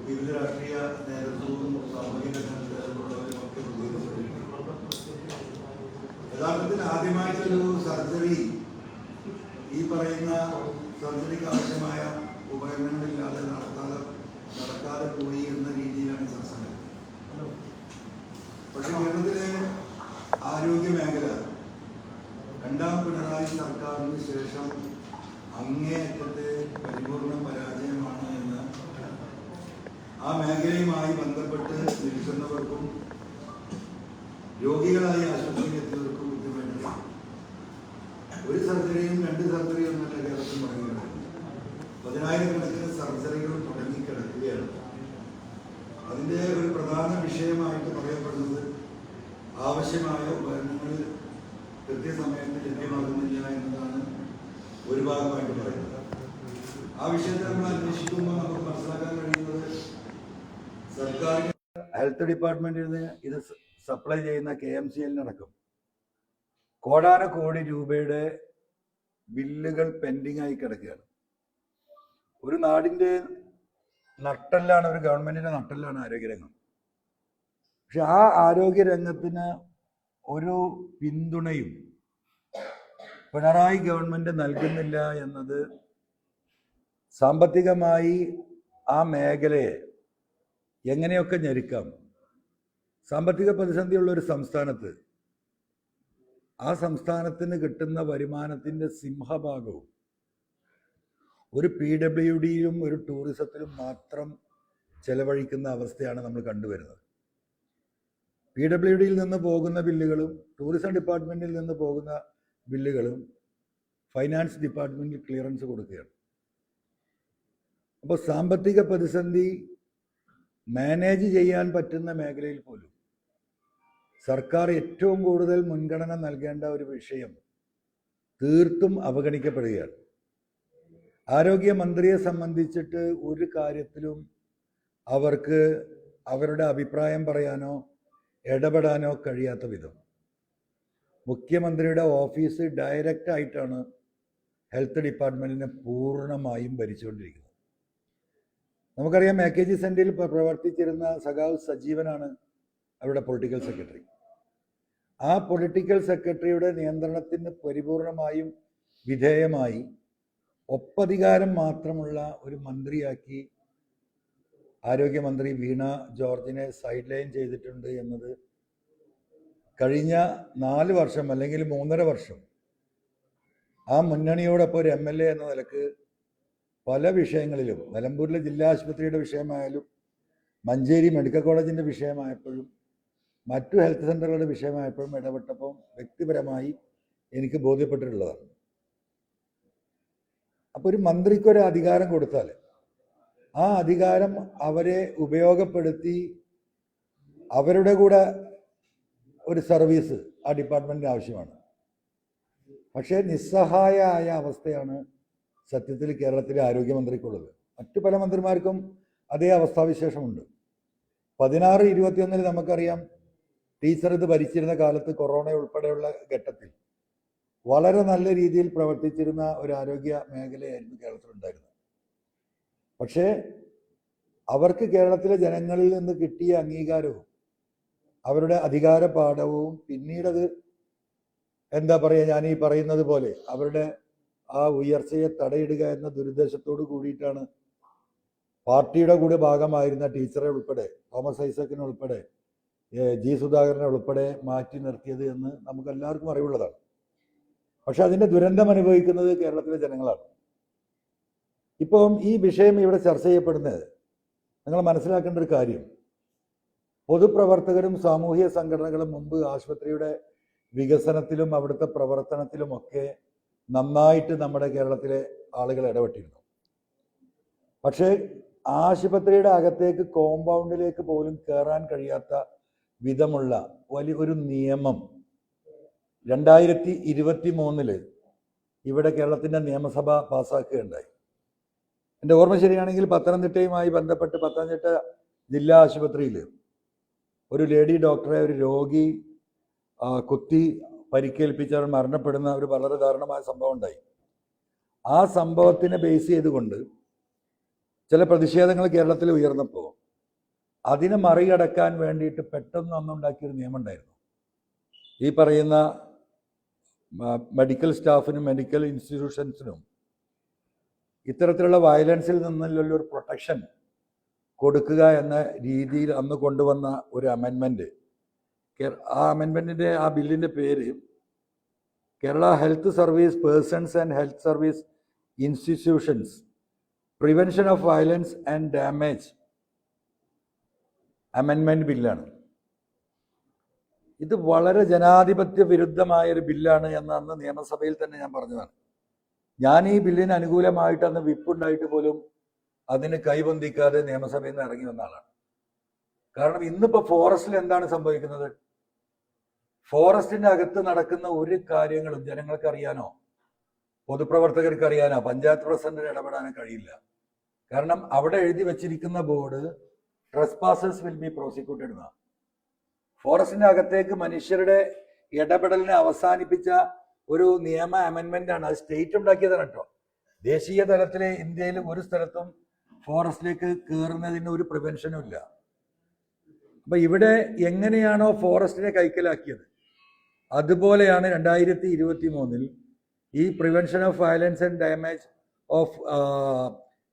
വിവിധ രാഷ്ട്രീയ നേതൃത്വവും സാമൂഹിക രംഗത്തുള്ളവരും ഒക്കെ യഥാർത്ഥത്തിൽ ആദ്യമായിട്ടൊരു സർജറി ഈ പറയുന്ന സർജറിക്ക് ആവശ്യമായ ഉപകരണങ്ങളില്ലാതെ നടക്കാതെ പോയി എന്ന രീതിയിലാണ് സംസ്ഥാനം. പക്ഷെ കേരളത്തിലെ ആരോഗ്യ മേഖല രണ്ടാം പിണറായി സർക്കാരിന് ശേഷം അങ്ങേയറ്റത്തെ പരിപൂർണ പരാജയമാണ് എന്ന് ആ മേഖലയുമായി ബന്ധപ്പെട്ട് നിൽക്കുന്നവർക്കും രോഗികളായി ആശുപത്രിയിൽ എത്തിയവർക്കും ബുദ്ധിമുട്ടുണ്ട്. ഒരു സർജറിയും രണ്ട് സർജറിയും എന്നല്ല കേരളത്തിൽ പറയുന്നത്, 10,000-കണക്കിന് സർജറികൾ തുടങ്ങിക്കിടക്കുകയാണ്. അതിൻ്റെ ഒരു പ്രധാന വിഷയമായിട്ട് പറയപ്പെടുന്നത് ആവശ്യമായ ഉപകരണങ്ങൾ കൃത്യസമയത്ത് ലഭ്യമാകുന്നില്ല എന്നതാണ് ഒരു ഭാഗമായിട്ട് പറയുന്നത്. ആ വിഷയത്തെ നമ്മൾ അന്വേഷിക്കുമ്പോൾ നമുക്ക് മനസ്സിലാക്കാൻ കഴിയുന്നത് സർക്കാരിന് ഹെൽത്ത് ഡിപ്പാർട്ട്മെന്റിൽ നിന്ന് ഇത് സപ്ലൈ ചെയ്യുന്ന KMCL-നടക്കം കോടാനക്കോടി രൂപയുടെ ബില്ലുകൾ പെൻഡിങ് ആയി കിടക്കുകയാണ്. ഒരു നാടിൻ്റെ നട്ടെല്ലാണ്, ഒരു ഗവൺമെന്റിന്റെ നട്ടെല്ലാണ് ആരോഗ്യരംഗം. പക്ഷെ ആ ആരോഗ്യരംഗത്തിന് ഒരു പിന്തുണയും പിണറായി ഗവൺമെന്റ് നൽകുന്നില്ല എന്നത് സാമ്പത്തികമായി ആ മേഖലയെ എങ്ങനെയൊക്കെ ഞെരുക്കാം. സാമ്പത്തിക പ്രതിസന്ധിയുള്ള ഒരു സംസ്ഥാനത്ത് ആ സംസ്ഥാനത്തിന് കിട്ടുന്ന വരുമാനത്തിൻ്റെ സിംഹഭാഗവും ഒരു PWDയിലും ഒരു ടൂറിസത്തിലും മാത്രം ചെലവഴിക്കുന്ന അവസ്ഥയാണ് നമ്മൾ കണ്ടുവരുന്നത്. PWDയിൽ നിന്ന് പോകുന്ന ബില്ലുകളും ടൂറിസം ഡിപ്പാർട്ട്മെൻറ്റിൽ നിന്ന് പോകുന്ന ബില്ലുകളും ഫൈനാൻസ് ഡിപ്പാർട്ട്മെൻറ്റിൽ ക്ലിയറൻസ് കൊടുക്കുകയാണ്. അപ്പോൾ സാമ്പത്തിക പ്രതിസന്ധി മാനേജ് ചെയ്യാൻ പറ്റുന്ന മേഖലയിൽ പോലും സർക്കാർ ഏറ്റവും കൂടുതൽ മുൻഗണന നൽകേണ്ട ഒരു വിഷയം തീർത്തും അവഗണിക്കപ്പെടുകയാണ്. ആരോഗ്യമന്ത്രിയെ സംബന്ധിച്ചിട്ട് ഒരു കാര്യത്തിലും അവർക്ക് അവരുടെ അഭിപ്രായം പറയാനോ ഇടപെടാനോ കഴിയാത്ത വിധം മുഖ്യമന്ത്രിയുടെ ഓഫീസ് ഡയറക്റ്റ് ആയിട്ടാണ് ഹെൽത്ത് ഡിപ്പാർട്ട്മെൻറ്റിനെ പൂർണ്ണമായും ഭരിച്ചുകൊണ്ടിരിക്കുന്നത്. നമുക്കറിയാം, AKG സെന്ററിൽ പ്രവർത്തിച്ചിരുന്ന സഖാവ് സജീവനാണ് അവരുടെ പൊളിറ്റിക്കൽ സെക്രട്ടറി. ആ പൊളിറ്റിക്കൽ സെക്രട്ടറിയുടെ നിയന്ത്രണത്തിന് പരിപൂർണമായും വിധേയമായി ഒപ്പധികാരം മാത്രമുള്ള ഒരു മന്ത്രിയാക്കി ആരോഗ്യമന്ത്രി വീണ ജോർജിനെ സൈഡ് ലൈൻ ചെയ്തിട്ടുണ്ട് എന്നത് കഴിഞ്ഞ 4 വർഷം അല്ലെങ്കിൽ 3.5 വർഷം ആ മുന്നണിയോടൊപ്പം ഒരു MLA എന്ന നിലക്ക് പല വിഷയങ്ങളിലും, നിലമ്പൂരിലെ ജില്ലാ ആശുപത്രിയുടെ വിഷയമായാലും മഞ്ചേരി മെഡിക്കൽ കോളേജിൻ്റെ വിഷയമായപ്പോഴും മറ്റു ഹെൽത്ത് സെൻ്ററുകളുടെ വിഷയമായപ്പോഴും ഇടപെട്ടപ്പോൾ വ്യക്തിപരമായി എനിക്ക് ബോധ്യപ്പെട്ടിട്ടുള്ളതാണ്. അപ്പോൾ ഒരു മന്ത്രിക്കൊരു അധികാരം കൊടുത്താൽ ആ അധികാരം അവരെ ഉപയോഗപ്പെടുത്തി അവരുടെ കൂടെ ഒരു സർവീസ് ആ ഡിപ്പാർട്ട്മെൻറ്റിന് ആവശ്യമാണ്. പക്ഷേ നിസ്സഹായമായ അവസ്ഥയാണ് സത്യത്തിൽ കേരളത്തിലെ ആരോഗ്യമന്ത്രിക്കുള്ളത്. മറ്റു പല മന്ത്രിമാർക്കും അതേ അവസ്ഥാവിശേഷമുണ്ട്. 16-21 നമുക്കറിയാം, ടീച്ചർ ഇത് ഭരിച്ചിരുന്ന കാലത്ത് കൊറോണ ഉൾപ്പെടെയുള്ള ഘട്ടത്തിൽ വളരെ നല്ല രീതിയിൽ പ്രവർത്തിച്ചിരുന്ന ഒരു ആരോഗ്യ മേഖലയായിരുന്നു കേരളത്തിലുണ്ടായിരുന്നത്. പക്ഷേ അവർക്ക് കേരളത്തിലെ ജനങ്ങളിൽ നിന്ന് കിട്ടിയ അംഗീകാരവും അവരുടെ അധികാര പാഠവും പിന്നീടത് എന്താ പറയുക, ഞാൻ ഈ പറയുന്നത് പോലെ അവരുടെ ആ ഉയർച്ചയെ തടയിടുക എന്ന ദുരുദ്ദേശത്തോട് കൂടിയിട്ടാണ് പാർട്ടിയുടെ കൂടെ ഭാഗമായിരുന്ന ടീച്ചറെ ഉൾപ്പെടെ, തോമസ് ഐസക്കിനെ ഉൾപ്പെടെ, G. സുധാകരനെ ഉൾപ്പെടെ മാറ്റി നിർത്തിയത് എന്ന് നമുക്കെല്ലാവർക്കും അറിവുള്ളതാണ്. പക്ഷെ അതിൻ്റെ ദുരന്തം അനുഭവിക്കുന്നത് കേരളത്തിലെ ജനങ്ങളാണ്. ഇപ്പം ഈ വിഷയം ഇവിടെ ചർച്ച ചെയ്യപ്പെടുന്നത് നിങ്ങൾ മനസ്സിലാക്കേണ്ട ഒരു കാര്യം, പൊതുപ്രവർത്തകരും സാമൂഹിക സംഘടനകളും മുമ്പ് ആശുപത്രിയുടെ വികസനത്തിലും അവിടുത്തെ പ്രവർത്തനത്തിലുമൊക്കെ നന്നായിട്ട് നമ്മുടെ കേരളത്തിലെ ആളുകൾ ഇടപെട്ടിരുന്നു. പക്ഷേ ആശുപത്രിയുടെ അകത്തേക്ക് കോമ്പൗണ്ടിലേക്ക് പോലും കയറാൻ കഴിയാത്ത വിധമുള്ള വലിയൊരു നിയമം 2023 ഇവിടെ കേരളത്തിൻ്റെ നിയമസഭ പാസ്സാക്കുകയുണ്ടായി. എൻ്റെ ഓർമ്മ ശരിയാണെങ്കിൽ പത്തനംതിട്ടയുമായി ബന്ധപ്പെട്ട് പത്തനംതിട്ട ജില്ലാ ആശുപത്രിയിൽ ഒരു ലേഡി ഡോക്ടറെ ഒരു രോഗി കുത്തി പരിക്കേൽപ്പിച്ചാൽ മരണപ്പെടുന്ന ഒരു വളരെ ദാരുണമായ സംഭവം ഉണ്ടായി. ആ സംഭവത്തിനെ ബേസ് ചെയ്തുകൊണ്ട് ചില പ്രതിഷേധങ്ങൾ കേരളത്തിൽ ഉയർന്നപ്പോൾ അതിനെ മറികടക്കാൻ വേണ്ടിയിട്ട് പെട്ടെന്ന് അന്നുണ്ടാക്കിയൊരു നിയമം ഉണ്ടായിരുന്നു. ഈ പറയുന്ന മെഡിക്കൽ സ്റ്റാഫിനും മെഡിക്കൽ ഇൻസ്റ്റിറ്റ്യൂഷൻസിനും ഇത്തരത്തിലുള്ള വയലൻസിൽ നിന്നുള്ളൊരു പ്രൊട്ടക്ഷൻ കൊടുക്കുക എന്ന രീതിയിൽ അന്ന് കൊണ്ടുവന്ന ഒരു അമെൻമെൻറ്റ്. ആ അമെൻമെൻറ്റിൻ്റെ ആ ബില്ലിൻ്റെ പേര് Kerala health service persons and health service institutions prevention of violence and damage amendment ബില്ലാണ്. ഇത് വളരെ ജനാധിപത്യ വിരുദ്ധമായൊരു ബില്ലാണ് എന്ന് അന്ന് നിയമസഭയിൽ തന്നെ ഞാൻ പറഞ്ഞതാണ്. ഞാൻ ഈ ബില്ലിന് അനുകൂലമായിട്ട് അന്ന് വിപ്പുണ്ടായിട്ട് പോലും അതിന് കൈപൊന്തിക്കാതെ നിയമസഭയിൽ നിന്ന് ഇറങ്ങി വന്ന ആളാണ്. കാരണം ഇന്നിപ്പോൾ ഫോറസ്റ്റിൽ എന്താണ് സംഭവിക്കുന്നത്? ഫോറസ്റ്റിന്റെ അകത്ത് നടക്കുന്ന ഒരു കാര്യങ്ങളും ജനങ്ങൾക്ക് അറിയാനോ പൊതുപ്രവർത്തകർക്ക് അറിയാനോ പഞ്ചായത്ത് പ്രസിഡന്റിന് ഇടപെടാനോ കഴിയില്ല. കാരണം അവിടെ എഴുതി വച്ചിരിക്കുന്ന board trespassers will be prosecuted എന്നാണ്. ഫോറസ്റ്റിന്റെ അകത്തേക്ക് മനുഷ്യരുടെ ഇടപെടലിനെ അവസാനിപ്പിച്ച ഒരു നിയമ അമെൻമെന്റ് ആണ്. അത് സ്റ്റേറ്റ് ഉണ്ടാക്കിയതാണ് കേട്ടോ. ദേശീയ തലത്തിലെ ഇന്ത്യയിൽ ഒരു സ്ഥലത്തും ഫോറസ്റ്റിലേക്ക് കയറുന്നതിന് ഒരു പ്രിവെൻഷനും ഇല്ല. അപ്പൊ ഇവിടെ എങ്ങനെയാണോ ഫോറസ്റ്റിനെ കൈക്കലാക്കിയത് അതുപോലെയാണ് 2023 ഈ prevention of violence and damage of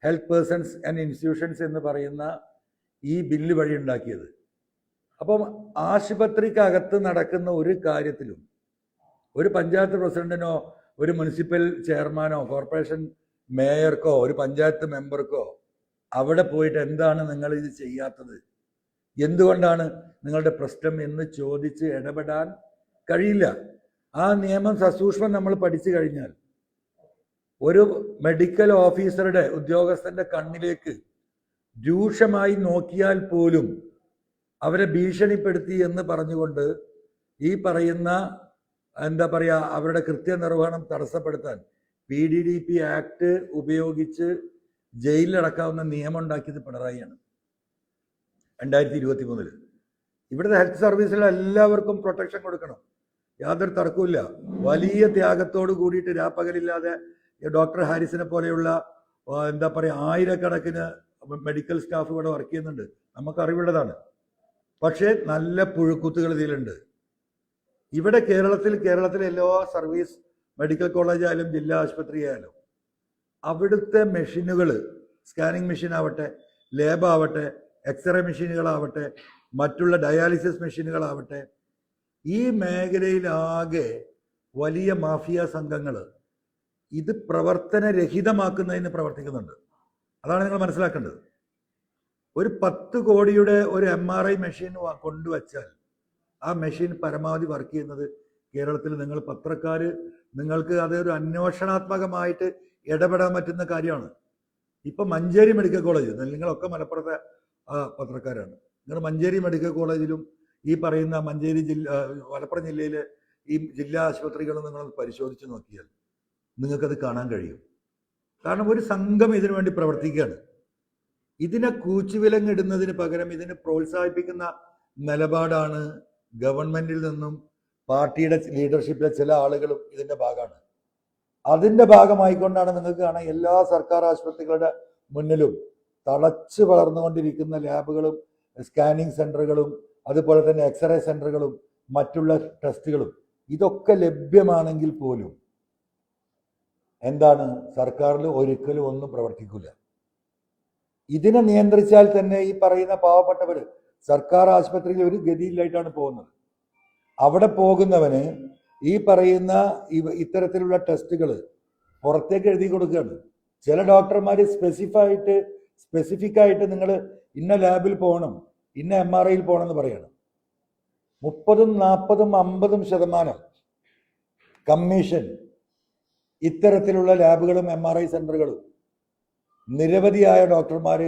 health persons and institutions എന്ന് പറയുന്ന ഈ ബില്ല് വഴി ഉണ്ടാക്കിയത്. അപ്പം ആശുപത്രിക്കകത്ത് നടക്കുന്ന ഒരു കാര്യത്തിലും ഒരു പഞ്ചായത്ത് പ്രസിഡന്റിനോ ഒരു മുനിസിപ്പൽ ചെയർമാനോ കോർപ്പറേഷൻ മേയർക്കോ ഒരു പഞ്ചായത്ത് മെമ്പർക്കോ അവിടെ പോയിട്ട് എന്താണ് നിങ്ങൾ ഇത് ചെയ്യാത്തത്, എന്തുകൊണ്ടാണ് നിങ്ങളുടെ പ്രശ്നം എന്ന് ചോദിച്ച് ഇടപെടാൻ കഴിയില്ല. ആ നിയമം സസൂക്ഷ്മം നമ്മൾ പഠിച്ചു കഴിഞ്ഞാൽ ഒരു മെഡിക്കൽ ഓഫീസറുടെ ഉദ്യോഗസ്ഥന്റെ കണ്ണിലേക്ക് രൂക്ഷമായി നോക്കിയാൽ പോലും അവരെ ഭീഷണിപ്പെടുത്തി എന്ന് പറഞ്ഞുകൊണ്ട് ഈ പറയുന്ന എന്താ പറയുക അവരുടെ കൃത്യനിർവഹണം തടസ്സപ്പെടുത്താൻ PDDP ആക്ട് ഉപയോഗിച്ച് ജയിലിലടക്കാവുന്ന നിയമം ഉണ്ടാക്കിയത് പിണറായിയാണ് 2023. ഇവിടുത്തെ ഹെൽത്ത് സർവീസിൽ എല്ലാവർക്കും പ്രൊട്ടക്ഷൻ കൊടുക്കണം, യാതൊരു തർക്കവുമില്ല. വലിയ ത്യാഗത്തോട് കൂടിയിട്ട് രാപ്പകലില്ലാതെ ഡോക്ടർ ഹാരിസിനെ പോലെയുള്ള എന്താ പറയുക ആയിരക്കണക്കിന് മെഡിക്കൽ സ്റ്റാഫ് ഇവിടെ വർക്ക് ചെയ്യുന്നുണ്ട്, നമുക്കറിവുള്ളതാണ്. പക്ഷേ നല്ല പുഴുക്കുത്തുകൾ ഇതിലുണ്ട്. ഇവിടെ കേരളത്തിലെ എല്ലാ സർവീസ് മെഡിക്കൽ കോളേജ് ആയാലും ജില്ലാ ആശുപത്രി ആയാലും അവിടുത്തെ മെഷീനുകൾ, സ്കാനിങ് മെഷീൻ ആവട്ടെ, ലേബ് ആവട്ടെ, എക്സ്റേ മെഷീനുകളാവട്ടെ, മറ്റുള്ള ഡയാലിസിസ് മെഷീനുകളാവട്ടെ, ഈ മേഖലയിലാകെ വലിയ മാഫിയ സംഘങ്ങൾ ഇത് പ്രവർത്തനരഹിതമാക്കുന്നതിന് പ്രവർത്തിക്കുന്നുണ്ട്. അതാണ് നിങ്ങൾ മനസ്സിലാക്കേണ്ടത്. ഒരു 10 കോടിയുടെ ഒരു MRI മെഷീൻ കൊണ്ടുവച്ചാൽ ആ മെഷീൻ പരമാവധി വർക്ക് ചെയ്യുന്നത് കേരളത്തിൽ നിങ്ങൾ പത്രക്കാർ നിങ്ങൾക്ക് അതൊരു അന്വേഷണാത്മകമായിട്ട് ഇടപെടാൻ പറ്റുന്ന കാര്യമാണ്. ഇപ്പം മഞ്ചേരി മെഡിക്കൽ കോളേജ്, നിങ്ങളൊക്കെ മലപ്പുറത്തെ പത്രക്കാരാണ്, നിങ്ങൾ മഞ്ചേരി മെഡിക്കൽ കോളേജിലും ഈ പറയുന്ന മഞ്ചേരി മലപ്പുറം ജില്ലയിലെ ഈ ജില്ലാ ആശുപത്രികളും നിങ്ങൾ പരിശോധിച്ച് നോക്കിയാൽ നിങ്ങൾക്കത് കാണാൻ കഴിയും. കാരണം ഒരു സംഘം ഇതിനു വേണ്ടി പ്രവർത്തിക്കുകയാണ്. ഇതിനെ കൂച്ചുവിലങ്ങിടുന്നതിന് പകരം ഇതിനെ പ്രോത്സാഹിപ്പിക്കുന്ന നിലപാടാണ് ഗവൺമെന്റിൽ നിന്നും പാർട്ടിയുടെ ലീഡർഷിപ്പിലെ ചില ആളുകളും ഇതിന്റെ ഭാഗമാണ്. അതിന്റെ ഭാഗമായിക്കൊണ്ടാണ് നിങ്ങൾക്ക് കാണാൻ എല്ലാ സർക്കാർ ആശുപത്രികളുടെ മുന്നിലും തളച്ചു വളർന്നുകൊണ്ടിരിക്കുന്ന ലാബുകളും സ്കാനിങ് സെന്ററുകളും അതുപോലെ തന്നെ എക്സ്റേ സെന്ററുകളും മറ്റുള്ള ടെസ്റ്റുകളും ഇതൊക്കെ ലഭ്യമാണെങ്കിൽ പോലും എന്താണ് സർക്കാരിൽ ഒരിക്കലും ഒന്നും പ്രവർത്തിക്കില്ല. ഇതിനെ നിയന്ത്രിച്ചാൽ തന്നെ ഈ പറയുന്ന പാവപ്പെട്ടവർ സർക്കാർ ആശുപത്രിയിൽ ഒരു ഗതിയിലായിട്ടാണ് പോകുന്നത്. അവിടെ പോകുന്നവന് ഈ പറയുന്ന ഇത്തരത്തിലുള്ള ടെസ്റ്റുകൾ പുറത്തേക്ക് എഴുതി കൊടുക്കുകയാണ്. ചില ഡോക്ടർമാർ സ്പെസിഫിക് ആയിട്ട് നിങ്ങൾ ഇന്ന ലാബിൽ പോകണം, ഇന്ന MRIയിൽ പോകണം എന്ന് പറയണം. 30%, 40%, 50% കമ്മീഷൻ ഇത്തരത്തിലുള്ള ലാബുകളും MRI സെന്ററുകളും നിരവധിയായ ഡോക്ടർമാർ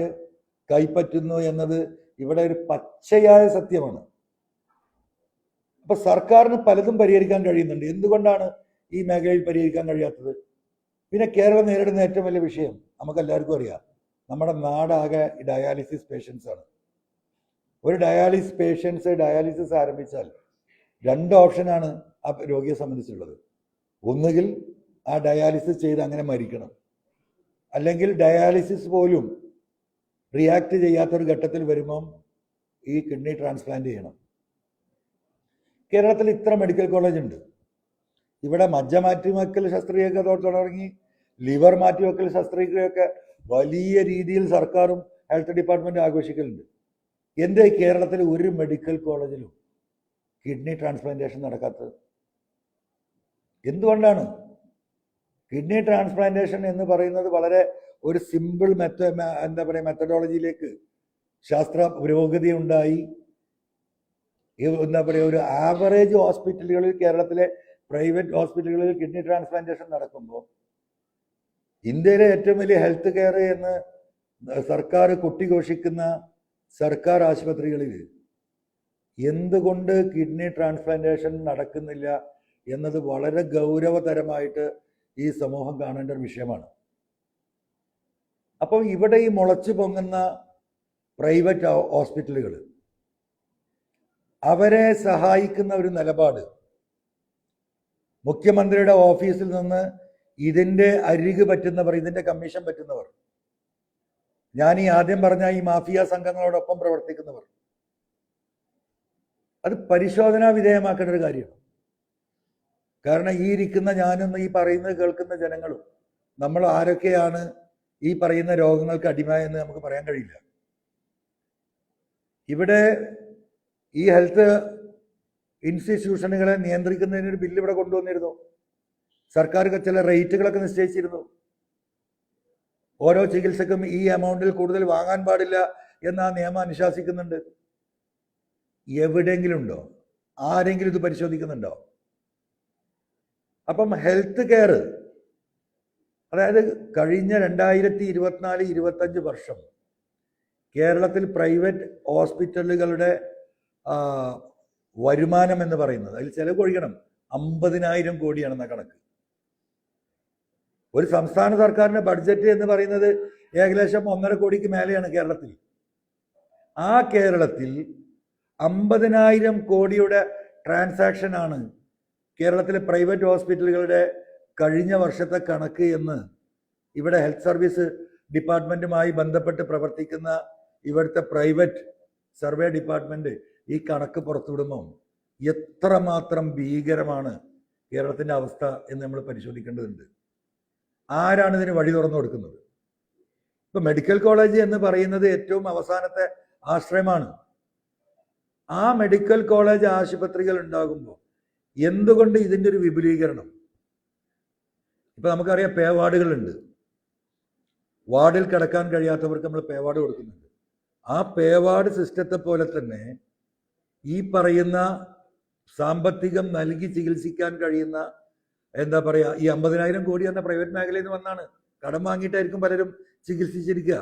കൈപ്പറ്റുന്നു എന്നത് ഇവിടെ ഒരു പച്ചയായ സത്യമാണ്. അപ്പൊ സർക്കാരിന് പലതും പരിഹരിക്കാൻ കഴിയുന്നുണ്ട്. എന്തുകൊണ്ടാണ് ഈ മേഖലയിൽ പരിഹരിക്കാൻ കഴിയാത്തത്? പിന്നെ കേരളം നേരിടുന്ന ഏറ്റവും വലിയ വിഷയം നമുക്കെല്ലാവർക്കും അറിയാം, നമ്മുടെ നാടാകെ ഡയാലിസിസ് പേഷ്യൻസ് ആണ്. ഒരു ഡയാലിസിസ് ആരംഭിച്ചാൽ 2 ഓപ്ഷനാണ് ആ രോഗിയെ സംബന്ധിച്ചുള്ളത്. ഒന്നുകിൽ ആ ഡയാലിസിസ് ചെയ്ത് അങ്ങനെ മരിക്കണം, അല്ലെങ്കിൽ ഡയാലിസിസ് പോലും റിയാക്ട് ചെയ്യാത്തൊരു ഘട്ടത്തിൽ വരുമ്പം ഈ കിഡ്നി ട്രാൻസ്പ്ലാന്റ് ചെയ്യണം. കേരളത്തിൽ ഇത്ര മെഡിക്കൽ കോളേജ് ഉണ്ട്. ഇവിടെ മജ്ജ മാറ്റിവെക്കൽ ശസ്ത്രക്രിയയൊക്കെ തുടങ്ങി, ലിവർ മാറ്റിവെക്കൽ ശസ്ത്രക്രിയയൊക്കെ വലിയ രീതിയിൽ സർക്കാരും ഹെൽത്ത് ഡിപ്പാർട്ട്മെൻറ്റും ആഘോഷിക്കലുണ്ട്. എൻ്റെ കേരളത്തിൽ ഒരു മെഡിക്കൽ കോളേജിലും കിഡ്നി ട്രാൻസ്പ്ലാന്റേഷൻ നടക്കാത്തത് എന്തുകൊണ്ടാണ്? കിഡ്നി ട്രാൻസ്പ്ലാന്റേഷൻ എന്ന് പറയുന്നത് വളരെ ഒരു സിമ്പിൾ മെത്തഡോളജിയിലേക്ക് ശാസ്ത്ര പുരോഗതി ഉണ്ടായി. ഒരു ആവറേജ് ഹോസ്പിറ്റലുകളിൽ, കേരളത്തിലെ പ്രൈവറ്റ് ഹോസ്പിറ്റലുകളിൽ കിഡ്നി ട്രാൻസ്പ്ലാന്റേഷൻ നടക്കുമ്പോൾ ഇന്ത്യയിലെ ഏറ്റവും വലിയ ഹെൽത്ത് കെയർ എന്ന് സർക്കാർ കൊട്ടിഘോഷിക്കുന്ന സർക്കാർ ആശുപത്രികളിൽ എന്തുകൊണ്ട് കിഡ്നി ട്രാൻസ്പ്ലാന്റേഷൻ നടക്കുന്നില്ല എന്നത് വളരെ ഗൗരവതരമായിട്ട് ഈ സമൂഹം കാണേണ്ട ഒരു വിഷയമാണ്. അപ്പോൾ ഇവിടെ ഈ മുളച്ചു പൊങ്ങുന്ന പ്രൈവറ്റ് ഹോസ്പിറ്റലുകൾ, അവരെ സഹായിക്കുന്ന ഒരു നിലപാട് മുഖ്യമന്ത്രിയുടെ ഓഫീസിൽ നിന്ന് ഇതിൻ്റെ അരികു പറ്റുന്നവർ, ഇതിൻ്റെ കമ്മീഷൻ പറ്റുന്നവർ, ഞാൻ ഈ ആദ്യം പറഞ്ഞ ഈ മാഫിയ സംഘങ്ങളോടൊപ്പം പ്രവർത്തിക്കുന്നവർ, അത് പരിശോധനാ വിധേയമാക്കേണ്ട ഒരു കാര്യമാണ്. കാരണം ഈ ഇരിക്കുന്ന ഞാനും ഈ പറയുന്നത് കേൾക്കുന്ന ജനങ്ങളും നമ്മൾ ആരൊക്കെയാണ് ഈ പറയുന്ന രോഗങ്ങൾക്ക് അടിമയെന്ന് നമുക്ക് പറയാൻ കഴിയില്ല. ഇവിടെ ഈ ഹെൽത്ത് ഇൻസ്റ്റിറ്റ്യൂഷനുകളെ നിയന്ത്രിക്കുന്നതിനൊരു ബില്ല് ഇവിടെ കൊണ്ടുവന്നിരുന്നു. സർക്കാർ ചില റേറ്റുകളൊക്കെ നിശ്ചയിച്ചിരുന്നു. ഓരോ ചികിത്സക്കും ഈ എമൗണ്ടിൽ കൂടുതൽ വാങ്ങാൻ പാടില്ല എന്ന് ആ നിയമം അനുശാസിക്കുന്നുണ്ട്. എവിടെയെങ്കിലും ഉണ്ടോ? ആരെങ്കിലും ഇത് പരിശോധിക്കുന്നുണ്ടോ? അപ്പം ഹെൽത്ത് കെയർ, അതായത് കഴിഞ്ഞ 2024-25 വർഷം കേരളത്തിൽ പ്രൈവറ്റ് ഹോസ്പിറ്റലുകളുടെ വരുമാനം എന്ന് പറയുന്നത്, അതിൽ ചിലവ് ഒഴിക്കണം, 50,000 കോടിയാണെന്ന കണക്ക്. ഒരു സംസ്ഥാന സർക്കാരിന്റെ ബഡ്ജറ്റ് എന്ന് പറയുന്നത് ഏകദേശം 1.5 കോടിക്ക് മേലെയാണ് കേരളത്തിൽ. ആ കേരളത്തിൽ 50,000 കോടിയുടെ ട്രാൻസാക്ഷനാണ് കേരളത്തിലെ പ്രൈവറ്റ് ഹോസ്പിറ്റലുകളുടെ കഴിഞ്ഞ വർഷത്തെ കണക്ക് എന്ന് ഇവിടെ ഹെൽത്ത് സർവീസ് ഡിപ്പാർട്ട്മെന്റുമായി ബന്ധപ്പെട്ട് പ്രവർത്തിക്കുന്ന ഇവിടുത്തെ പ്രൈവറ്റ് സർവേ ഡിപ്പാർട്ട്മെന്റ് ഈ കണക്ക് പുറത്തുവിടുമ്പോൾ എത്രമാത്രം ഭീകരമാണ് കേരളത്തിന്റെ അവസ്ഥ എന്ന് നമ്മൾ പരിശോധിക്കേണ്ടതുണ്ട്. ആരാണ് ഇതിന് വഴി തുറന്നു കൊടുക്കുന്നത്? ഇപ്പൊ മെഡിക്കൽ കോളേജ് എന്ന് പറയുന്നത് ഏറ്റവും അവസാനത്തെ ആശ്രയമാണ്. ആ മെഡിക്കൽ കോളേജ് ആശുപത്രികൾ ഉണ്ടാകുമ്പോൾ എന്തുകൊണ്ട് ഇതിൻ്റെ ഒരു വിപുലീകരണം? ഇപ്പൊ നമുക്കറിയാം, പേ വാർഡുകളുണ്ട്. വാർഡിൽ കിടക്കാൻ കഴിയാത്തവർക്ക് നമ്മൾ പേ വാർഡ് കൊടുക്കുന്നുണ്ട്. ആ പേ വാർഡ് സിസ്റ്റത്തെ പോലെ തന്നെ ഈ പറയുന്ന സാമ്പത്തികം നൽകി ചികിത്സിക്കാൻ കഴിയുന്ന, എന്താ പറയുക, ഈ 50,000 കോടി എന്ന പ്രൈവറ്റ് മേഖലയിൽ നിന്ന് വന്നാണ്. കടം വാങ്ങിയിട്ടായിരിക്കും പലരും ചികിത്സിച്ചിരിക്കുക.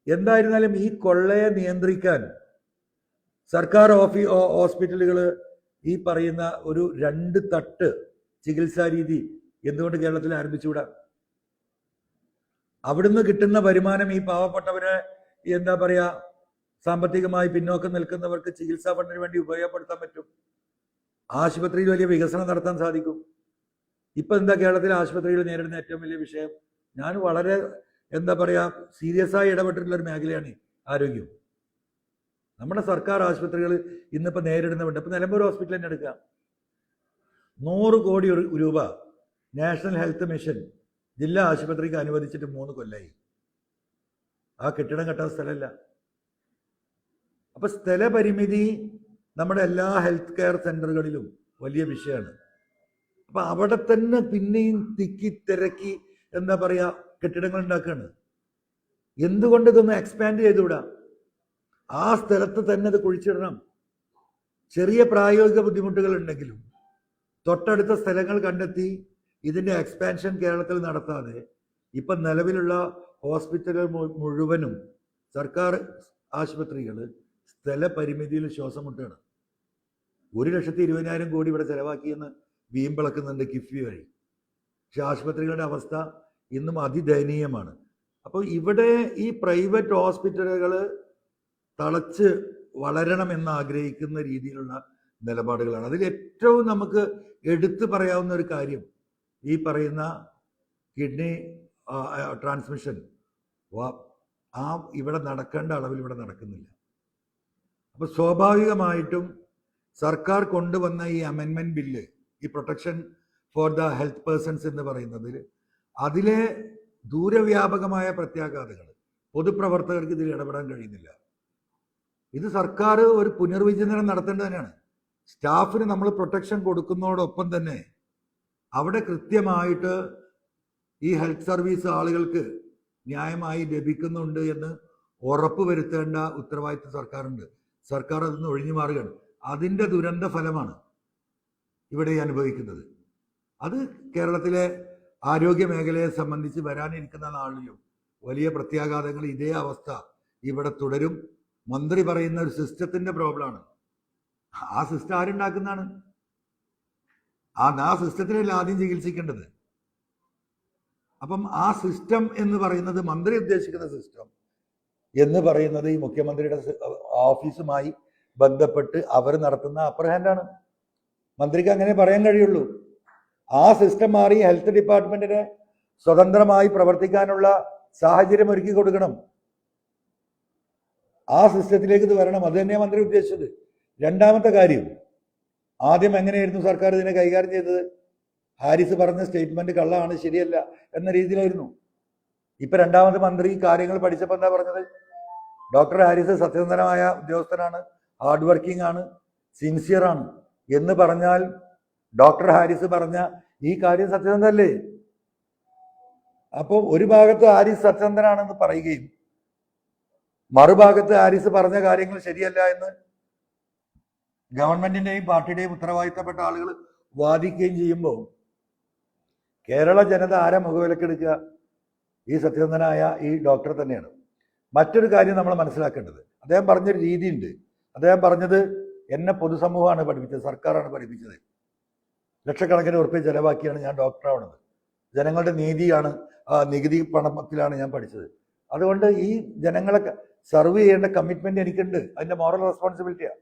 എന്തായിരുന്നാലും ഈ കൊള്ളയെ നിയന്ത്രിക്കാൻ സർക്കാർ ഹോസ്പിറ്റലുകൾ ഈ പറയുന്ന ഒരു 2 തട്ട് ചികിത്സാ രീതി എന്തുകൊണ്ട് കേരളത്തിൽ ആരംഭിച്ചുകൂടാ? അവിടുന്ന് കിട്ടുന്ന വരുമാനം ഈ പാവപ്പെട്ടവരെ, എന്താ പറയാ, സാമ്പത്തികമായി പിന്നോക്കം നിൽക്കുന്നവർക്ക് ചികിത്സാ ഫണ്ടിന് വേണ്ടി ഉപയോഗപ്പെടുത്താൻ പറ്റും. ആശുപത്രിയിൽ വലിയ വികസനം നടത്താൻ സാധിക്കും. ഇപ്പൊ എന്താ കേരളത്തിലെ ആശുപത്രികൾ നേരിടുന്ന ഏറ്റവും വലിയ വിഷയം? ഞാൻ വളരെ, എന്താ പറയാ, സീരിയസ് ആയി ഇടപെട്ടിട്ടുള്ള ഒരു മേഖലയാണ് ആരോഗ്യം. നമ്മുടെ സർക്കാർ ആശുപത്രികൾ ഇന്നിപ്പോൾ നേരിടുന്നുണ്ട്. ഇപ്പം നിലമ്പൂർ ഹോസ്പിറ്റൽ തന്നെ എടുക്കുക, 100 കോടി രൂപ നാഷണൽ ഹെൽത്ത് മിഷൻ ജില്ലാ ആശുപത്രിക്ക് അനുവദിച്ചിട്ട് 3 കൊല്ലമായി. ആ കെട്ടിടം കെട്ടാൻ സ്ഥലമില്ല. അപ്പൊ സ്ഥലപരിമിതി നമ്മുടെ എല്ലാ ഹെൽത്ത് കെയർ സെന്ററുകളിലും വലിയ വിഷയമാണ്. അപ്പൊ അവിടെ തന്നെ പിന്നെയും തിക്കി തിരക്കി, എന്താ പറയാ, കെട്ടിടങ്ങൾ ഉണ്ടാക്കുകയാണ്. എന്തുകൊണ്ട് ഇതൊന്ന് എക്സ്പാൻഡ് ചെയ്തുവിടാം? ആ സ്ഥലത്ത് തന്നെ ഇത് കുഴിച്ചിടണം. ചെറിയ പ്രായോഗിക ബുദ്ധിമുട്ടുകൾ ഉണ്ടെങ്കിലും തൊട്ടടുത്ത സ്ഥലങ്ങൾ കണ്ടെത്തി ഇതിന്റെ എക്സ്പാൻഷൻ കേരളത്തിൽ നടത്താതെ ഇപ്പൊ നിലവിലുള്ള ഹോസ്പിറ്റലുകൾ മുഴുവനും സർക്കാർ ആശുപത്രികൾ സ്ഥലപരിമിതിയിൽ ശ്വാസം മുട്ടുകയാണ്. 1,20,000 കോടി ഇവിടെ ചെലവാക്കിയെന്ന് വീമ്പിളക്കുന്നുണ്ട് കിഫ്ബി വഴി. പക്ഷെ ആശുപത്രികളുടെ അവസ്ഥ ഇന്നും അതിദയനീയമാണ്. അപ്പോൾ ഇവിടെ ഈ പ്രൈവറ്റ് ഹോസ്പിറ്റലുകൾ തളച്ച് വളരണമെന്ന് ആഗ്രഹിക്കുന്ന രീതിയിലുള്ള നിലപാടുകളാണ്. അതിൽ ഏറ്റവും നമുക്ക് എടുത്തു പറയാവുന്ന ഒരു കാര്യം ഈ പറയുന്ന കിഡ്നി ട്രാൻസ്മിഷൻ ഇവിടെ നടക്കേണ്ട അളവിൽ ഇവിടെ നടക്കുന്നില്ല. അപ്പോൾ സ്വാഭാവികമായിട്ടും സർക്കാർ കൊണ്ടുവന്ന ഈ അമെൻമെന്റ് ബില്ല്, ഈ protection for the health persons എന്ന് പറയുന്നതിൽ അതിലെ ദൂരവ്യാപകമായ പ്രത്യാഘാതങ്ങൾ പൊതുപ്രവർത്തകർക്ക് ഇതിൽ ഇടപെടാൻ കഴിയുന്നില്ല. ഇത് സർക്കാർ ഒരു പുനർവിചിന്തനം നടത്തേണ്ടത് തന്നെയാണ്. സ്റ്റാഫിന് നമ്മൾ പ്രൊട്ടക്ഷൻ കൊടുക്കുന്നതോടൊപ്പം തന്നെ അവിടെ കൃത്യമായിട്ട് ഈ ഹെൽത്ത് സർവീസ് ആളുകൾക്ക് ന്യായമായി ലഭിക്കുന്നുണ്ട് എന്ന് ഉറപ്പ് വരുത്തേണ്ട ഉത്തരവാദിത്വം സർക്കാരുണ്ട്. സർക്കാർ അതിൽ നിന്ന് ഒഴിഞ്ഞു മാറുകയാണ്. അതിൻ്റെ ദുരന്ത ഫലമാണ് ഇവിടെ അനുഭവിക്കുന്നത്. അത് കേരളത്തിലെ ആരോഗ്യ മേഖലയെ സംബന്ധിച്ച് വരാനിരിക്കുന്ന നാളിലും വലിയ പ്രത്യാഘാതങ്ങൾ, ഇതേ അവസ്ഥ ഇവിടെ തുടരും. മന്ത്രി പറയുന്ന ഒരു സിസ്റ്റത്തിന്റെ പ്രോബ്ലമാണ്. ആ സിസ്റ്റം ആരുണ്ടാക്കുന്നതാണ്? ആ സിസ്റ്റത്തിനല്ല ആദ്യം ചികിത്സിക്കേണ്ടത്. അപ്പം ആ സിസ്റ്റം എന്ന് പറയുന്നത്, മന്ത്രി ഉദ്ദേശിക്കുന്ന സിസ്റ്റം എന്ന് പറയുന്നത് ഈ മുഖ്യമന്ത്രിയുടെ ഓഫീസുമായി ബന്ധപ്പെട്ട് അവർ നടത്തുന്ന അപ്പർ ഹാൻഡാണ്. മന്ത്രിക്ക് അങ്ങനെ പറയാൻ കഴിയുള്ളൂ. ആ സിസ്റ്റം മാറി ഹെൽത്ത് ഡിപ്പാർട്ട്മെന്റിന് സ്വതന്ത്രമായി പ്രവർത്തിക്കാനുള്ള സാഹചര്യം ഒരുക്കി കൊടുക്കണം. ആ സിസ്റ്റത്തിലേക്ക് ഇത് വരണം. അത് തന്നെയാണ് മന്ത്രി ഉദ്ദേശിച്ചത്. രണ്ടാമത്തെ കാര്യം, ആദ്യം എങ്ങനെയായിരുന്നു സർക്കാർ ഇതിനെ കൈകാര്യം ചെയ്തത്? ഹാരിസ് പറഞ്ഞ സ്റ്റേറ്റ്മെന്റ് കള്ളമാണ്, ശരിയല്ല എന്ന രീതിയിലായിരുന്നു. ഇപ്പൊ രണ്ടാമത് മന്ത്രി കാര്യങ്ങൾ പഠിച്ചപ്പോൾ എന്താ പറഞ്ഞത്? ഡോക്ടർ ഹാരിസ് സത്യസന്ധനായ ഉദ്യോഗസ്ഥനാണ്, ഹാർഡ് വർക്കിംഗ് ആണ്, സിൻസിയർ ആണ് എന്ന് പറഞ്ഞാൽ ഡോക്ടർ ഹാരിസ് പറഞ്ഞ ഈ കാര്യം സത്യസന്ധല്ലേ? അപ്പോൾ ഒരു ഭാഗത്ത് ഹാരിസ് സത്യസന്ധനാണെന്ന് പറയുകയും മറുഭാഗത്ത് ഹാരിസ് പറഞ്ഞ കാര്യങ്ങൾ ശരിയല്ല എന്ന് ഗവൺമെന്റിന്റെയും പാർട്ടിയുടെയും ഉത്തരവാദിത്തപ്പെട്ട ആളുകൾ വാദിക്കുകയും ചെയ്യുമ്പോൾ കേരള ജനത ആരെ മുഖവിലക്കെടുക്കുക? ഈ സത്യസന്ധനായ ഈ ഡോക്ടർ തന്നെയാണ്. മറ്റൊരു കാര്യം നമ്മൾ മനസ്സിലാക്കേണ്ടത്, അദ്ദേഹം പറഞ്ഞൊരു രീതിയുണ്ട്. അദ്ദേഹം പറഞ്ഞത്, എന്നെ പൊതുസമൂഹമാണ് പഠിപ്പിച്ചത്, സർക്കാരാണ് പഠിപ്പിച്ചത്. ലക്ഷക്കണക്കിന് ഉറുപ്പിക ചെലവാക്കിയാണ് ഞാൻ ഡോക്ടറാവുന്നത്. ജനങ്ങളുടെ നീതിയാണ്, നികുതി പണത്തിലാണ് ഞാൻ പഠിച്ചത്. അതുകൊണ്ട് ഈ ജനങ്ങളെ സർവ് ചെയ്യേണ്ട കമ്മിറ്റ്മെന്റ് എനിക്കുണ്ട്. അതിന്റെ മോറൽ റെസ്പോൺസിബിലിറ്റിയാണ്.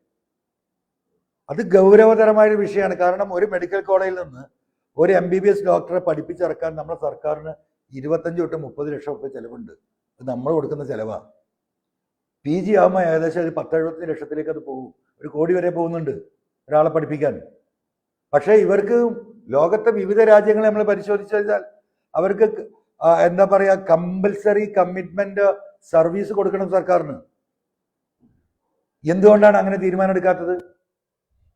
അത് ഗൗരവതരമായൊരു വിഷയമാണ്. കാരണം ഒരു മെഡിക്കൽ കോളേജിൽ നിന്ന് ഒരു MBBS ഡോക്ടറെ പഠിപ്പിച്ചിറക്കാൻ നമ്മുടെ സർക്കാരിന് 25 തൊട്ട് 30 ലക്ഷം രൂപ ചിലവുണ്ട്. അത് നമ്മൾ കൊടുക്കുന്ന ചിലവാണ്. PG ആകുമ്പോൾ ഏകദേശം ഒരു 10-70 ലക്ഷത്തിലേക്ക് അത് പോകും. 1 കോടി വരെ പോകുന്നുണ്ട് ഒരാളെ പഠിപ്പിക്കാൻ. പക്ഷേ ഇവർക്ക് ലോകത്തെ വിവിധ രാജ്യങ്ങളെ നമ്മൾ പരിശോധിച്ചു കഴിഞ്ഞാൽ അവർക്ക് എന്താ പറയുക, കമ്പൽസറി കമ്മിറ്റ്മെന്റ് സർവീസ് കൊടുക്കണം സർക്കാരിന്. എന്തുകൊണ്ടാണ് അങ്ങനെ തീരുമാനം എടുക്കാത്തത്?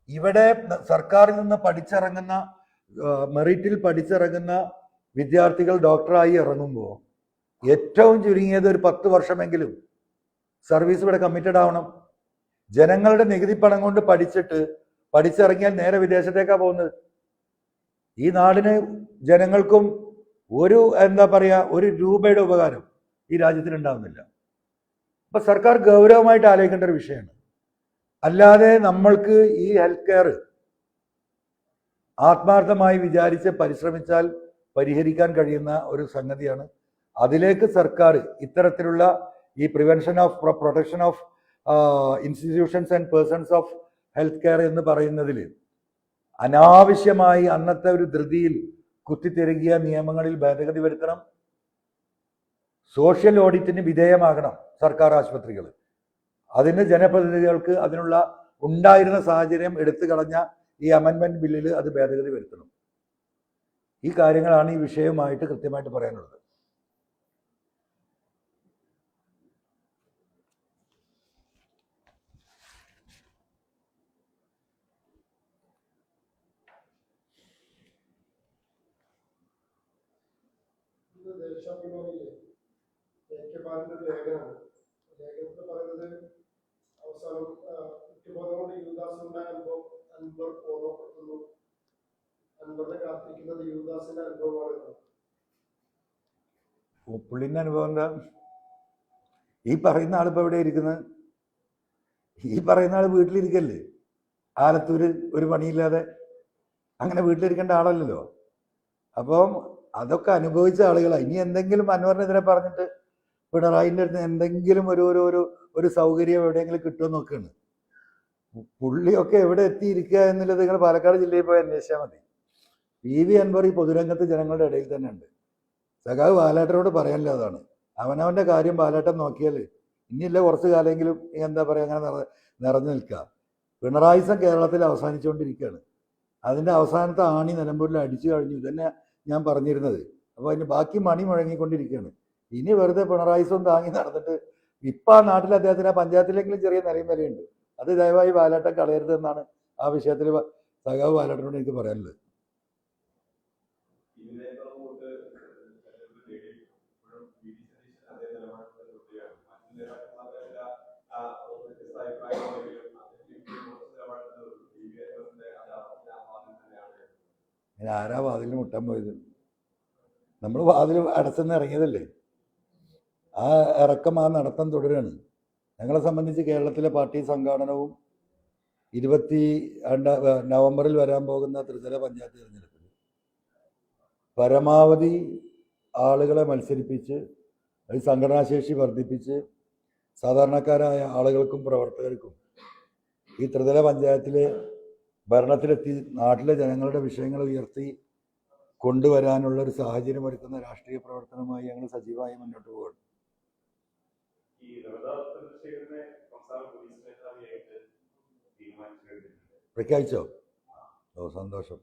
ഇവിടെ സർക്കാരിൽ നിന്ന് പഠിച്ചിറങ്ങുന്ന, മെറിറ്റിൽ പഠിച്ചിറങ്ങുന്ന വിദ്യാർത്ഥികൾ ഡോക്ടറായി ഇറങ്ങുമ്പോൾ ഏറ്റവും ചുരുങ്ങിയത് ഒരു 10 വർഷമെങ്കിലും സർവീസ് ഇവിടെ കമ്മിറ്റഡ് ആവണം. ജനങ്ങളുടെ നികുതി പണം കൊണ്ട് പഠിച്ചിറങ്ങിയാൽ നേരെ വിദേശത്തേക്കാണ് പോകുന്നത്. ഈ നാടിന് ജനങ്ങൾക്കും ഒരു എന്താ പറയുക, 1 രൂപയുടെ ഉപകാരം ഈ രാജ്യത്തിന് ഉണ്ടാവുന്നില്ല. അപ്പൊ സർക്കാർ ഗൗരവമായിട്ട് ആലോചിക്കേണ്ട ഒരു വിഷയമാണ്. അല്ലാതെ നമ്മൾക്ക് ഈ ഹെൽത്ത് കെയർ ആത്മാർത്ഥമായി വിചാരിച്ച് പരിശ്രമിച്ചാൽ പരിഹരിക്കാൻ കഴിയുന്ന ഒരു സംഗതിയാണ്. അതിലേക്ക് സർക്കാർ ഇത്തരത്തിലുള്ള ഈ prevention of protection of institutions and persons of health care എന്ന് പറയുന്നതിൽ അനാവശ്യമായി അന്നത്തെ ഒരു ധൃതിയിൽ കുത്തിത്തിരകിയ നിയമങ്ങളിൽ ഭേദഗതി വരുത്തണം. സോഷ്യൽ ഓഡിറ്റിന് വിധേയമാകണം സർക്കാർ ആശുപത്രികൾ. അതിന് ജനപ്രതിനിധികൾക്ക് അതിനുള്ള ഉണ്ടായിരുന്ന സാഹചര്യം എടുത്തു കളഞ്ഞ ഈ അമെൻമെന്റ് ബില്ലിൽ അത് ഭേദഗതി വരുത്തണം. ഈ കാര്യങ്ങളാണ് ഈ വിഷയവുമായിട്ട് കൃത്യമായിട്ട് പറയാനുള്ളത്. ലേഖനത്തിൽ പറയുന്നത്, അവസാനം കുറ്റബോധം യുവദാസിന്റെ അനുഭവം അൻവർ ഓർമ്മപ്പെടുത്തുന്നു. അൻവറിനെ കാത്തിരിക്കുന്നത് യുവദാസിന്റെ അനുഭവമാണ്. പുള്ളിന്റെ അനുഭവം എന്താ? ഈ പറയുന്ന ആളിപ്പോ എവിടെ ഇരിക്കുന്നത്? ഈ പറയുന്ന ആള് വീട്ടിലിരിക്കല്ലേ? ആലത്തൂര് ഒരു പണിയില്ലാതെ അങ്ങനെ വീട്ടിലിരിക്കേണ്ട ആളല്ലല്ലോ. അപ്പം അതൊക്കെ അനുഭവിച്ച ആളുകളാണ്. ഇനി എന്തെങ്കിലും അൻവറിനെതിരെ പറഞ്ഞിട്ട് പിണറായിൻ്റെ അടുത്ത് എന്തെങ്കിലും ഒരു സൗകര്യം എവിടെയെങ്കിലും കിട്ടുമെന്ന് നോക്കുകയാണ്. പുള്ളിയൊക്കെ എവിടെ എത്തിയിരിക്കുക എന്നുള്ളത് നിങ്ങൾ പാലക്കാട് ജില്ലയിൽ പോയി അന്വേഷിച്ചാൽ മതി. PV അൻവർ ഈ പൊതുരംഗത്ത് ജനങ്ങളുടെ ഇടയിൽ തന്നെ ഉണ്ട്. സഖാവ് ബാലേട്ടനോട് പറയാനില്ല. അതാണ് അവനവൻ്റെ കാര്യം ബാലേട്ടൻ നോക്കിയാൽ ഇനിയില്ല കുറച്ച് കാലമെങ്കിലും എന്താ പറയുക അങ്ങനെ നിറഞ്ഞു നിൽക്കുക. പിണറായിസം കേരളത്തിൽ അവസാനിച്ചുകൊണ്ടിരിക്കുകയാണ്. അതിൻ്റെ അവസാനത്തെ ആണി നിലമ്പൂരിൽ അടിച്ചു കഴിഞ്ഞു. ഇതന്നെ ഞാൻ പറഞ്ഞിരുന്നത്. അപ്പോൾ അതിന് ബാക്കി മണി മുഴങ്ങിക്കൊണ്ടിരിക്കുകയാണ്. ഇനി വെറുതെ പിണറായിസം താങ്ങി നടന്നിട്ട് ഇപ്പം ആ നാട്ടിൽ അദ്ദേഹത്തിന് ആ പഞ്ചായത്തിലെങ്കിലും ചെറിയ നിലയും വിലയുണ്ട്. അത് ദയവായി ബാലേട്ടൻ കളയരുത് എന്നാണ് ആ വിഷയത്തിൽ സഖാവ് ബാലേട്ടനോട് എനിക്ക് പറയാനുള്ളത്. ആരാ വാതിലിന് മുട്ടാൻ പോയത്? നമ്മൾ വാതിൽ അടച്ചെന്ന് ഇറങ്ങിയതല്ലേ. ആ ഇറക്കം, ആ നടത്തം തുടരുകയാണ്. ഞങ്ങളെ സംബന്ധിച്ച് കേരളത്തിലെ പാർട്ടി സംഘാടനവും 22 നവംബറിൽ വരാൻ പോകുന്ന ത്രിതല പഞ്ചായത്ത് തിരഞ്ഞെടുപ്പിൽ പരമാവധി ആളുകളെ മത്സരിപ്പിച്ച് അത് സംഘടനാശേഷി വർദ്ധിപ്പിച്ച് സാധാരണക്കാരായ ആളുകൾക്കും പ്രവർത്തകർക്കും ഈ ത്രിതല പഞ്ചായത്തിലെ ഭരണത്തിലെത്തി നാട്ടിലെ ജനങ്ങളുടെ വിഷയങ്ങൾ ഉയർത്തി കൊണ്ടുവരാനുള്ള ഒരു സാഹചര്യം ഒരുക്കുന്ന രാഷ്ട്രീയ പ്രവർത്തനവുമായി ഞങ്ങൾ സജീവമായി മുന്നോട്ട് പോകുന്നു. പ്രഖ്യാപിച്ചോ? ഓ, സന്തോഷം.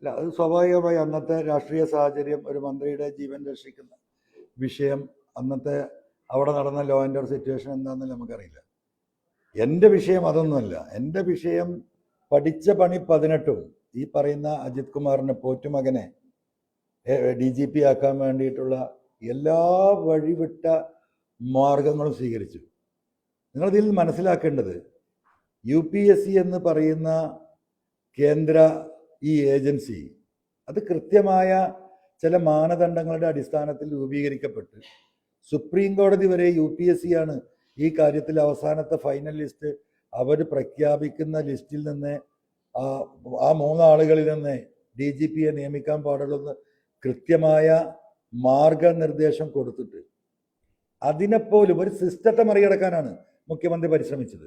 അല്ല, അത് സ്വാഭാവികമായി അന്നത്തെ രാഷ്ട്രീയ സാഹചര്യം, ഒരു മന്ത്രിയുടെ ജീവൻ രക്ഷിക്കുന്ന വിഷയം, അന്നത്തെ അവിടെ നടന്ന ലോ ആൻഡ് ഓർഡർ സിറ്റുവേഷൻ എന്താണെന്ന് നമുക്കറിയില്ല. എൻ്റെ വിഷയം അതൊന്നുമല്ല. എൻ്റെ വിഷയം പഠിച്ച പണി 18ഉം ഈ പറയുന്ന അജിത് കുമാറിനെ പോറ്റുമകനെ DGP ആക്കാൻ വേണ്ടിയിട്ടുള്ള എല്ലാ വഴിവിട്ട മാർഗങ്ങളും സ്വീകരിച്ചു. നിങ്ങളിതിൽ മനസ്സിലാക്കേണ്ടത് UPSC എന്ന് പറയുന്ന കേന്ദ്ര ഈ ഏജൻസി അത് കൃത്യമായ ചില മാനദണ്ഡങ്ങളുടെ അടിസ്ഥാനത്തിൽ രൂപീകരിക്കപ്പെട്ട് സുപ്രീം കോടതി വരെ UPSC ആണ് ഈ കാര്യത്തിൽ അവസാനത്തെ ഫൈനൽ ലിസ്റ്റ് അവർ പ്രഖ്യാപിക്കുന്ന ലിസ്റ്റിൽ നിന്ന് ആ 3 ആളുകളിൽ നിന്ന് DGPയെ നിയമിക്കാൻ പാടുള്ളൂ കൃത്യമായ മാർഗനിർദ്ദേശം കൊടുത്തിട്ട് അതിനെപ്പോലും ഒരു സിസ്റ്റത്തെ മറികടക്കാനാണ് മുഖ്യമന്ത്രി പരിശ്രമിച്ചത്.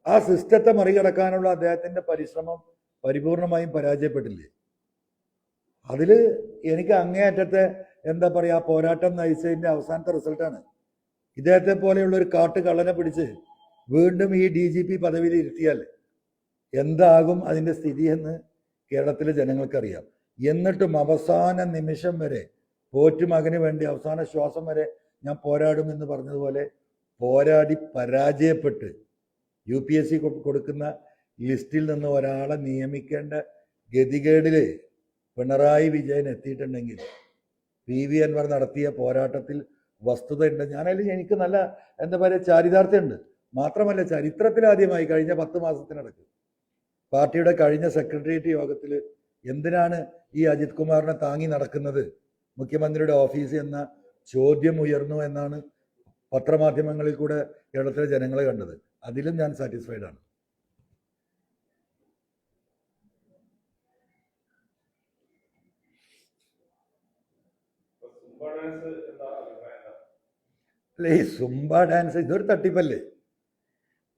ആ സിസ്റ്റത്തെ മറികടക്കാനുള്ള അദ്ദേഹത്തിൻ്റെ പരിശ്രമം പരിപൂർണമായും പരാജയപ്പെട്ടില്ലേ. അതിൽ എനിക്ക് അങ്ങേയറ്റത്തെ എന്താ പറയുക, പോരാട്ടം നയിച്ചതിൻ്റെ അവസാനത്തെ റിസൾട്ടാണ്. ഇദ്ദേഹത്തെ പോലെയുള്ള ഒരു കാട്ടുകള്ളനെ പിടിച്ച് വീണ്ടും ഈ DGP പദവിയിൽ ഇരുത്തിയാൽ എന്താകും അതിൻ്റെ സ്ഥിതി എന്ന് കേരളത്തിലെ ജനങ്ങൾക്കറിയാം. എന്നിട്ടും അവസാന നിമിഷം വരെ പോറ്റുമകന് വേണ്ടി അവസാന ശ്വാസം വരെ ഞാൻ പോരാടുമെന്ന് പറഞ്ഞതുപോലെ പോരാടി പരാജയപ്പെട്ട് UPSC കൊടുക്കുന്ന ലിസ്റ്റിൽ നിന്ന് ഒരാളെ നിയമിക്കേണ്ട ഗതികേടിൽ പിണറായി വിജയൻ എത്തിയിട്ടുണ്ടെങ്കിൽ PV അൻവർ നടത്തിയ പോരാട്ടത്തിൽ വസ്തുതയുണ്ട്. എനിക്ക് നല്ല എന്താ പറയുക ചാരിതാർത്ഥ്യമുണ്ട്. മാത്രമല്ല ചരിത്രത്തിലാദ്യമായി കഴിഞ്ഞ 10 മാസത്തിനിടയ്ക്ക് പാർട്ടിയുടെ കഴിഞ്ഞ സെക്രട്ടേറിയറ്റ് യോഗത്തിൽ എന്തിനാണ് ഈ അജിത് കുമാറിനെ താങ്ങി നടക്കുന്നത് മുഖ്യമന്ത്രിയുടെ ഓഫീസ് എന്ന ചോദ്യം ഉയർന്നു എന്നാണ് പത്രമാധ്യമങ്ങളിൽ കൂടെ കേരളത്തിലെ ജനങ്ങൾ കണ്ടത്. അതിലും ഞാൻ സാറ്റിസ്ഫൈഡ് ആണ്. അല്ലേ ഈ സുംബ ഡാൻസ് ഇതൊരു തട്ടിപ്പല്ലേ?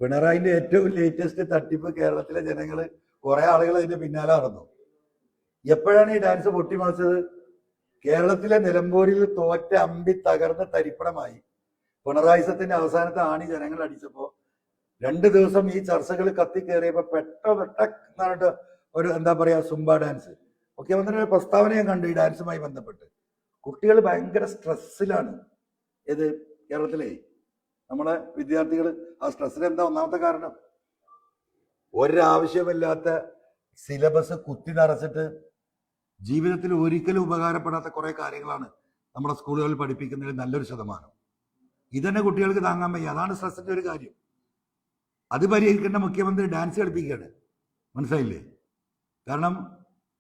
പിണറായിൻ്റെ ഏറ്റവും ലേറ്റസ്റ്റ് തട്ടിപ്പ് കേരളത്തിലെ ജനങ്ങൾ കുറെ ആളുകൾ അതിന്റെ പിന്നാലെ നടന്നു. എപ്പോഴാണ് ഈ ഡാൻസ് പൊട്ടിമുളച്ചത്? കേരളത്തിലെ നിലമ്പൂരിൽ തോറ്റ അമ്പി തകർന്ന തരിപ്പണമായി പിണറായിസത്തിന്റെ അവസാനത്തെ ആണി ജനങ്ങൾ അടിച്ചപ്പോൾ 2 ദിവസം ഈ ചർച്ചകൾ കത്തിക്കേറിയപ്പോൾ പെട്ടെന്ന് ഒരു എന്താ പറയാ സുംബ ഡാൻസ്. മുഖ്യമന്ത്രിയുടെ പ്രസ്താവന ഞാൻ കണ്ടു ഈ ഡാൻസുമായി ബന്ധപ്പെട്ട്. കുട്ടികൾ ഭയങ്കര സ്ട്രെസ്സിലാണ്. ഏത് കേരളത്തിലെ നമ്മളെ വിദ്യാർത്ഥികൾ ആ സ്ട്രെസ്സിൽ എന്താ ഒന്നാമത്തെ കാരണം? ഒരാവശ്യമില്ലാത്ത സിലബസ് കുത്തി നിറച്ചിട്ട് ജീവിതത്തിൽ ഒരിക്കലും ഉപകാരപ്പെടാത്ത കുറെ കാര്യങ്ങളാണ് നമ്മുടെ സ്കൂളുകളിൽ പഠിപ്പിക്കുന്നതിൽ നല്ലൊരു ശതമാനം. ഇതന്നെ കുട്ടികൾക്ക് താങ്ങാൻ വയ്യ. അതാണ് സ്ട്രെസ്സിന്റെ ഒരു കാര്യം. അത് പരിഹരിക്കേണ്ട മുഖ്യമന്ത്രി ഡാൻസ് കളിപ്പിക്കുകയാണ്. മനസ്സിലായില്ലേ? കാരണം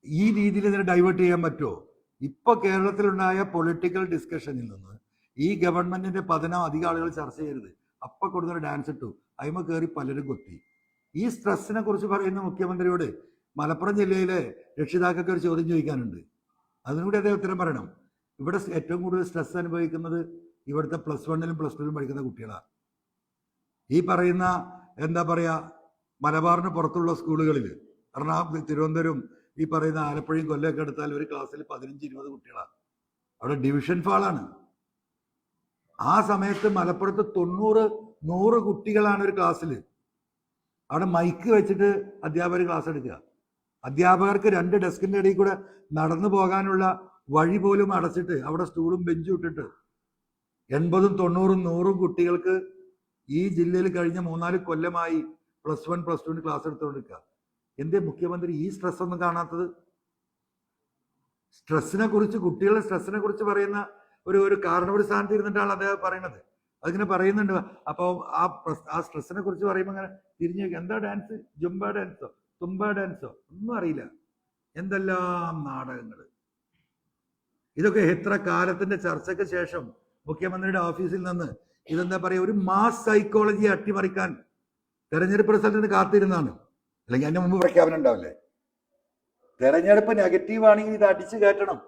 ഈ രീതിയിൽ ഇതിനെ ഡൈവേർട്ട് ചെയ്യാൻ പറ്റുമോ? ഇപ്പൊ കേരളത്തിലുണ്ടായ പൊളിറ്റിക്കൽ ഡിസ്കഷനിൽ നിന്ന് ഈ ഗവൺമെന്റിന്റെ പതനം അധികം ആളുകൾ ചർച്ച ചെയ്യരുത്. അപ്പൊ കൊടുത്തൊരു ഡാൻസ് ഇട്ടു, അതിമ കയറി പലരും കൊത്തി. ഈ സ്ട്രെസ്സിനെ കുറിച്ച് പറയുന്ന മുഖ്യമന്ത്രിയോട് മലപ്പുറം ജില്ലയിലെ രക്ഷിതാക്കൾക്ക് ഒരു ചോദ്യം ചോദിക്കാനുണ്ട്. അതിനുകൂടി അദ്ദേഹം ഉത്തരം പറയണം. ഇവിടെ ഏറ്റവും കൂടുതൽ സ്ട്രെസ് അനുഭവിക്കുന്നത് ഇവിടുത്തെ +1-ലും +2-ലും പഠിക്കുന്ന കുട്ടികളാണ്. ഈ പറയുന്ന എന്താ പറയാ മലബാറിന് പുറത്തുള്ള സ്കൂളുകളിൽ എറണാകുളം, തിരുവനന്തപുരം, ഈ പറയുന്ന ആലപ്പുഴയും കൊല്ലമൊക്കെ എടുത്താൽ ഒരു ക്ലാസ്സിൽ 15-20 കുട്ടികളാണ്. അവിടെ ഡിവിഷൻ ഫാളാണ്. ആ സമയത്ത് മലപ്പുറത്ത് 90-100 കുട്ടികളാണ് ഒരു ക്ലാസ്സിൽ. അവിടെ മൈക്ക് വെച്ചിട്ട് അധ്യാപകർ ക്ലാസ് എടുക്കുക. അധ്യാപകർക്ക് 2 ഡെസ്കിൻ്റെ ഇടയിൽ കൂടെ നടന്നു പോകാനുള്ള വഴി പോലും അടച്ചിട്ട് അവിടെ സ്റ്റൂളും ബെഞ്ചും ഇട്ടിട്ട് 80-90-100 കുട്ടികൾക്ക് ഈ ജില്ലയിൽ കഴിഞ്ഞ 3-4 കൊല്ലമായി +1 +2 ക്ലാസ് എടുത്തുകൊണ്ടിരിക്കുക. എന്തേ മുഖ്യമന്ത്രി ഈ സ്ട്രെസ് ഒന്നും കാണാത്തത്? സ്ട്രെസ്സിനെ കുറിച്ച്, കുട്ടികളുടെ സ്ട്രെസ്സിനെ കുറിച്ച് പറയുന്ന ഒരു കാരണവർ സ്ഥാനത്ത് ഇരുന്നിട്ടാണ് അദ്ദേഹം പറയുന്നത്. അതിങ്ങനെ പറയുന്നുണ്ട്. അപ്പോൾ ആ സ്ട്രെസ്സിനെ കുറിച്ച് പറയുമ്പോൾ അങ്ങനെ തിരിഞ്ഞു നോക്കി, എന്താ ഡാൻസ്, ജുംബ ഡാൻസോ തുമ്പ ഡാൻസോ ഒന്നും അറിയില്ല. എന്തെല്ലാം നാടകങ്ങൾ. ഇതൊക്കെ എത്ര കാലത്തിന്റെ ചർച്ചയ്ക്ക് ശേഷം മുഖ്യമന്ത്രിയുടെ ഓഫീസിൽ നിന്ന് ഇതെന്താ പറയുക, ഒരു മാസ് സൈക്കോളജിയെ അട്ടിമറിക്കാൻ തെരഞ്ഞെടുപ്പ് റിസൾട്ടിന് കാത്തിരുന്നാണ്. അല്ലെങ്കിൽ അതിന് മുമ്പ് പ്രഖ്യാപനം ഉണ്ടാവില്ലേ? തെരഞ്ഞെടുപ്പ് നെഗറ്റീവ് ആണെങ്കിൽ ഇത് അടിച്ചു കയറ്റണം.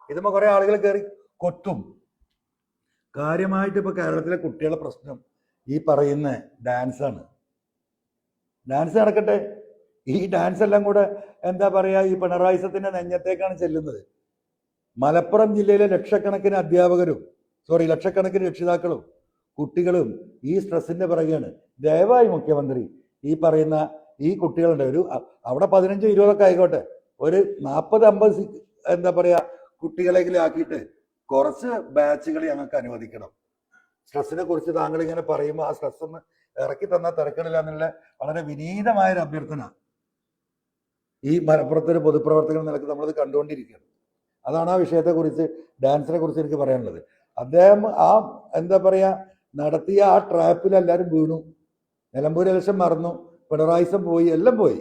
ഇതുമ്പോ കുറെ ആളുകൾ കയറി കൊത്തും. കാര്യമായിട്ട് ഇപ്പൊ കേരളത്തിലെ കുട്ടികളുടെ പ്രശ്നം ഈ പറയുന്ന ഡാൻസാണ്. ഡാൻസ് നടക്കട്ടെ. ഈ ഡാൻസ് എല്ലാം കൂടെ എന്താ പറയാ, ഈ പിണറായിസത്തിന്റെ നെഞ്ഞത്തേക്കാണ് ചെല്ലുന്നത്. മലപ്പുറം ജില്ലയിലെ ലക്ഷക്കണക്കിന് അധ്യാപകരും ലക്ഷക്കണക്കിന് രക്ഷിതാക്കളും കുട്ടികളും ഈ സ്ട്രെസ്സിന്റെ പിറകെയാണ്. ദയവായി മുഖ്യമന്ത്രി ഈ പറയുന്ന ഈ കുട്ടികളുടെ അവിടെ 15-20 ആയിക്കോട്ടെ, ഒരു 40-50 എന്താ പറയാ കുട്ടികളെങ്കിലും ആക്കിയിട്ട് കുറച്ച് ബാച്ചുകൾ ഞങ്ങൾക്ക് അനുവദിക്കണം. സ്ട്രെസ്സിനെ കുറിച്ച് താങ്കൾ ഇങ്ങനെ പറയുമ്പോൾ ആ സ്ട്രെസ് ഒന്ന് ഇറക്കി തന്നാൽ തിരക്കടില്ല എന്നുള്ള വളരെ വിനീതമായൊരു അഭ്യർത്ഥന ഈ മലപ്പുറത്തൊരു പൊതുപ്രവർത്തകൻ നിലക്ക് നമ്മളത് കണ്ടുകൊണ്ടിരിക്കുകയാണ്. അതാണ് ആ വിഷയത്തെക്കുറിച്ച്, ഡാൻസിനെ കുറിച്ച് എനിക്ക് പറയാനുള്ളത്. അദ്ദേഹം ആ എന്താ പറയാ നടത്തിയ ആ ട്രാപ്പിൽ എല്ലാവരും വീണു. നിലമ്പൂർ ഇലക്ഷൻ മറന്നു, പിണറായിസം പോയി, എല്ലാം പോയി.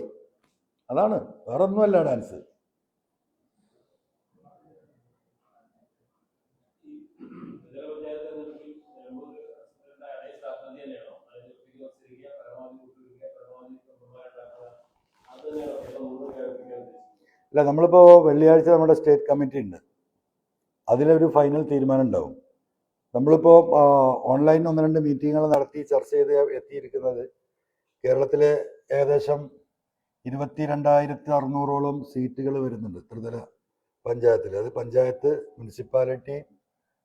അതാണ്, വേറെ ഒന്നുമല്ല ഡാൻസ്. അല്ല, നമ്മളിപ്പോ വെള്ളിയാഴ്ച നമ്മുടെ സ്റ്റേറ്റ് കമ്മിറ്റി ഉണ്ട്, അതിലൊരു ഫൈനൽ തീരുമാനം ഉണ്ടാവും. നമ്മളിപ്പോൾ ഓൺലൈനിൽ 1-2 മീറ്റിങ്ങുകൾ നടത്തി ചർച്ച ചെയ്ത് എത്തിയിരിക്കുന്നത് കേരളത്തിലെ ഏകദേശം 22,600ഓളം സീറ്റുകൾ വരുന്നുണ്ട് ത്രിതല പഞ്ചായത്തിൽ. അത് പഞ്ചായത്ത്, മുനിസിപ്പാലിറ്റി,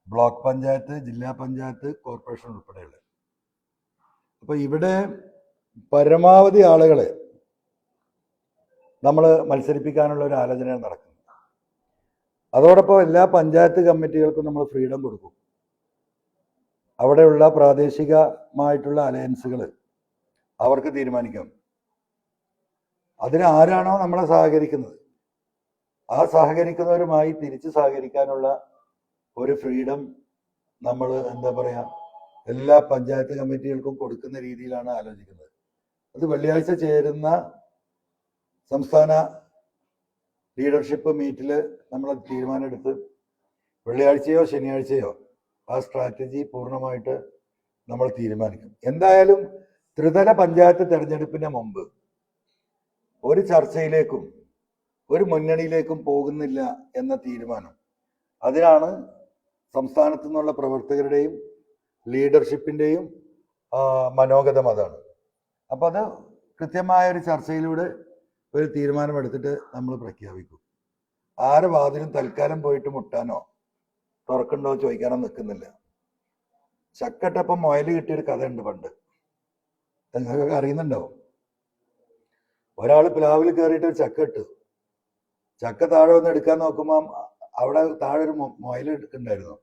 ബ്ലോക്ക് പഞ്ചായത്ത്, ജില്ലാ പഞ്ചായത്ത്, കോർപ്പറേഷൻ ഉൾപ്പെടെയുള്ള. അപ്പോൾ ഇവിടെ പരമാവധി ആളുകളെ നമ്മൾ മത്സരിപ്പിക്കാനുള്ള ഒരു ആലോചനയാണ് നടക്കുന്നത്. അതോടൊപ്പം എല്ലാ പഞ്ചായത്ത് കമ്മിറ്റികൾക്കും നമ്മൾ ഫ്രീഡം കൊടുക്കും. അവിടെയുള്ള പ്രാദേശികമായിട്ടുള്ള അലയൻസുകൾ അവർക്ക് തീരുമാനിക്കാം. അതിന് ആരാണോ നമ്മളെ സഹകരിക്കുന്നത് ആ സഹകരിക്കുന്നവരുമായി തിരിച്ച് സഹകരിക്കാനുള്ള ഒരു ഫ്രീഡം നമ്മൾ എന്താ പറയാ എല്ലാ പഞ്ചായത്ത് കമ്മിറ്റികൾക്കും കൊടുക്കുന്ന രീതിയിലാണ് ആലോചിക്കുന്നത്. അത് വെള്ളിയാഴ്ച ചേരുന്ന സംസ്ഥാന ലീഡർഷിപ്പ് മീറ്റിൽ നമ്മൾ തീരുമാനമെടുത്ത് വെള്ളിയാഴ്ചയോ ശനിയാഴ്ചയോ ആ സ്ട്രാറ്റജി പൂർണ്ണമായിട്ട് നമ്മൾ തീരുമാനിക്കും. എന്തായാലും ത്രിതല പഞ്ചായത്ത് തെരഞ്ഞെടുപ്പിന് മുമ്പ് ഒരു ചർച്ചയിലേക്കും ഒരു മുന്നണിയിലേക്കും പോകുന്നില്ല എന്ന തീരുമാനം, അതിനാണ് സംസ്ഥാനത്തു നിന്നുള്ള പ്രവർത്തകരുടെയും ലീഡർഷിപ്പിൻ്റെയും മനോഗതം. അതാണ്. അപ്പം അത് കൃത്യമായൊരു ചർച്ചയിലൂടെ ഒരു തീരുമാനമെടുത്തിട്ട് നമ്മൾ പ്രഖ്യാപിക്കും. ആരെ വാതിലും തൽക്കാലം പോയിട്ട് മുട്ടാനോ തുറക്കണ്ടോ ചോദിക്കാനോ നിൽക്കുന്നില്ല. ചക്കട്ടപ്പം മുയൽ കിട്ടിയൊരു കഥയുണ്ട് പണ്ട്, നിങ്ങൾക്കൊക്കെ അറിയുന്നുണ്ടാവും. ഒരാൾ പ്ലാവിൽ കയറിയിട്ട് ഒരു ചക്ക ഇട്ടു. ചക്ക താഴെ വന്ന് എടുക്കാൻ നോക്കുമ്പോൾ അവിടെ താഴെ ഒരു മുയൽ ഉണ്ടായിരുന്നു.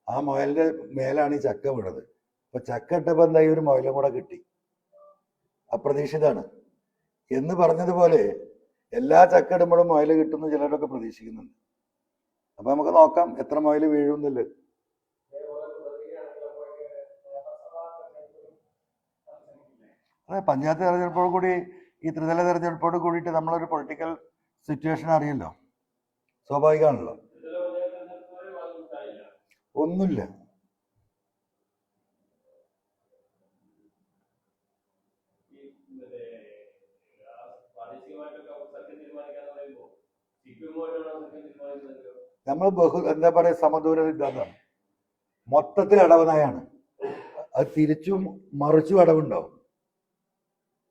ആ മുയലിന്റെ മേലാണ് ഈ ചക്ക വീണത്. അപ്പൊ ചക്ക ഇട്ടപ്പോൾ എന്തായി, ഒരു മുയലും കൂടെ കിട്ടി. അപ്രതീക്ഷിതാണ് എന്ന് പറഞ്ഞതുപോലെ എല്ലാ ചക്ക ഇടുമ്പോഴും മുയൽ കിട്ടുന്നു ചിലരൊക്കെ പ്രതീക്ഷിക്കുന്നുണ്ട്. അപ്പൊ നമുക്ക് നോക്കാം എത്ര മുയൽ വീഴുന്നില്ല. അതെ, പഞ്ചായത്ത് തെരഞ്ഞെടുപ്പോട് കൂടി ഈ ത്രിതല തെരഞ്ഞെടുപ്പോട് കൂടിയിട്ട് നമ്മളൊരു പൊളിറ്റിക്കൽ സിറ്റുവേഷൻ അറിയല്ലോ, സ്വാഭാവികമാണല്ലോ. ഒന്നുമില്ല. നമ്മൾ എന്താ പറയാ സമദൂര സിദ്ധാന്തമാണ്. മൊത്തത്തിൽ അടവ് നയാണ്. അത് തിരിച്ചും മറിച്ചും അടവുണ്ടാവും.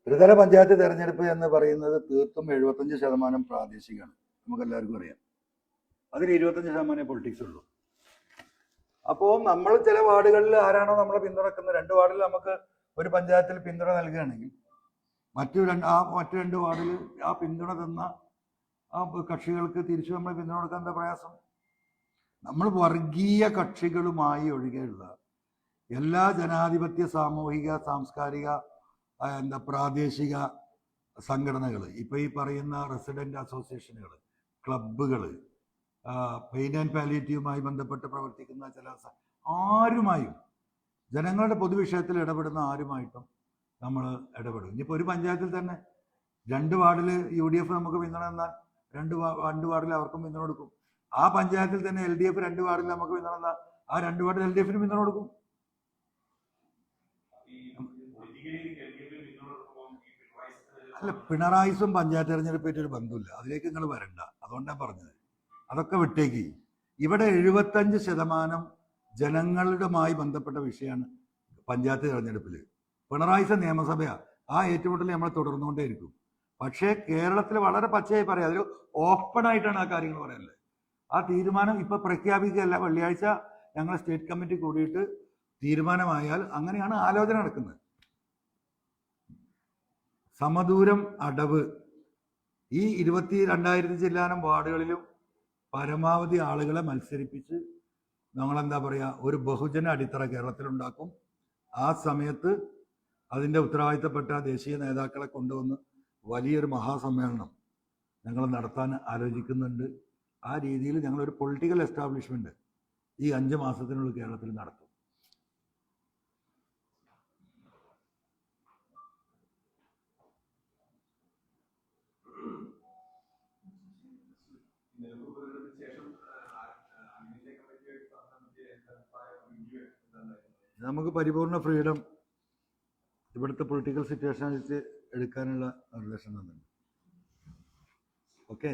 ത്രിതല പഞ്ചായത്ത് തെരഞ്ഞെടുപ്പ് എന്ന് പറയുന്നത് തീർത്തും 75% പ്രാദേശികമാണ്, നമുക്ക് എല്ലാവർക്കും അറിയാം. അതിൽ 25% പൊളിറ്റിക്സ് ഉള്ളൂ. അപ്പോൾ നമ്മൾ ചില വാർഡുകളിൽ ആരാണോ നമ്മളെ പിന്തുണക്കുന്നത്, 2 വാർഡിൽ നമുക്ക് ഒരു പഞ്ചായത്തിൽ പിന്തുണ നൽകുകയാണെങ്കിൽ മറ്റു രണ്ട് വാർഡിൽ ആ പിന്തുണ തന്ന ആ കക്ഷികൾക്ക് തിരിച്ചു നമ്മൾ പിന്തുണ കൊടുക്കാൻ എന്താ പ്രയാസം? നമ്മൾ വർഗീയ കക്ഷികളുമായി ഒഴികെയുള്ള എല്ലാ ജനാധിപത്യ സാമൂഹിക സാംസ്കാരിക പ്രാദേശിക സംഘടനകൾ, ഇപ്പൊ ഈ പറയുന്ന റെസിഡന്റ് അസോസിയേഷനുകൾ, ക്ലബുകൾ, പെയിൻ ആൻഡ് പാലിയേറ്റീവുമായി ബന്ധപ്പെട്ട് പ്രവർത്തിക്കുന്ന ചില ആരുമായും ജനങ്ങളുടെ പൊതുവിഷയത്തിൽ ഇടപെടുന്ന ആരുമായിട്ടും നമ്മൾ ഇടപെടും. ഇനിയിപ്പോൾ ഒരു പഞ്ചായത്തിൽ തന്നെ 2 വാർഡിൽ UDF നമുക്ക് പിന്തുണ എന്നാൽ 2 വാർഡിൽ അവർക്കും പിന്തുണ കൊടുക്കും. ആ പഞ്ചായത്തിൽ തന്നെ LDF 2 വാർഡിൽ നമുക്ക് പിന്തുണ എന്നാൽ ആ 2 വാർഡിൽ LDFന് പിന്തുണ കൊടുക്കും. അല്ല, പിണറായിസും പഞ്ചായത്ത് തെരഞ്ഞെടുപ്പായിട്ട് ഒരു ബന്ധമില്ല, അതിലേക്ക് നിങ്ങൾ വരണ്ട. അതുകൊണ്ടാണ് പറഞ്ഞത്, അതൊക്കെ വിട്ടേക്ക്. ഇവിടെ 75% ജനങ്ങളുമായി ബന്ധപ്പെട്ട വിഷയമാണ് പഞ്ചായത്ത് തെരഞ്ഞെടുപ്പിൽ. പിണറായിസ നിയമസഭയാണ്, ആ ഏറ്റുമുട്ടൽ നമ്മൾ തുടർന്നുകൊണ്ടേയിരിക്കും. പക്ഷേ കേരളത്തിൽ വളരെ പച്ചയായി പറയാം, അതിൽ ഓപ്പൺ ആയിട്ടാണ് ആ കാര്യങ്ങൾ പറയുന്നത്. ആ തീരുമാനം ഇപ്പൊ പ്രഖ്യാപിക്കുകയല്ല, വെള്ളിയാഴ്ച ഞങ്ങൾ സ്റ്റേറ്റ് കമ്മിറ്റി കൂടിയിട്ട് തീരുമാനമായാൽ അങ്ങനെയാണ് ആലോചന നടക്കുന്നത്. സമദൂരം അടവ് ഈ 2000 ചില്ലാനം വാർഡുകളിലും പരമാവധി ആളുകളെ മത്സരിപ്പിച്ച് നമ്മളെന്താ പറയുക, ഒരു ബഹുജന അടിത്തറ കേരളത്തിലുണ്ടാക്കും. ആ സമയത്ത് അതിൻ്റെ ഉത്തരവാദിത്തപ്പെട്ട ദേശീയ നേതാക്കളെ കൊണ്ടുവന്ന് വലിയൊരു മഹാസമ്മേളനം ഞങ്ങൾ നടത്താൻ ആലോചിക്കുന്നുണ്ട്. ആ രീതിയിൽ ഞങ്ങളൊരു പൊളിറ്റിക്കൽ എസ്റ്റാബ്ലിഷ്മെന്റ് ഈ 5 മാസത്തിനുള്ളിൽ കേരളത്തിൽ നടത്തും. നമുക്ക് പരിപൂർണ ഫ്രീഡം ഇവിടുത്തെ പൊളിറ്റിക്കൽ സിറ്റുവേഷൻ വെച്ച് എടുക്കാനുള്ള നിർദ്ദേശം തന്നിട്ടുണ്ട്. ഓക്കെ.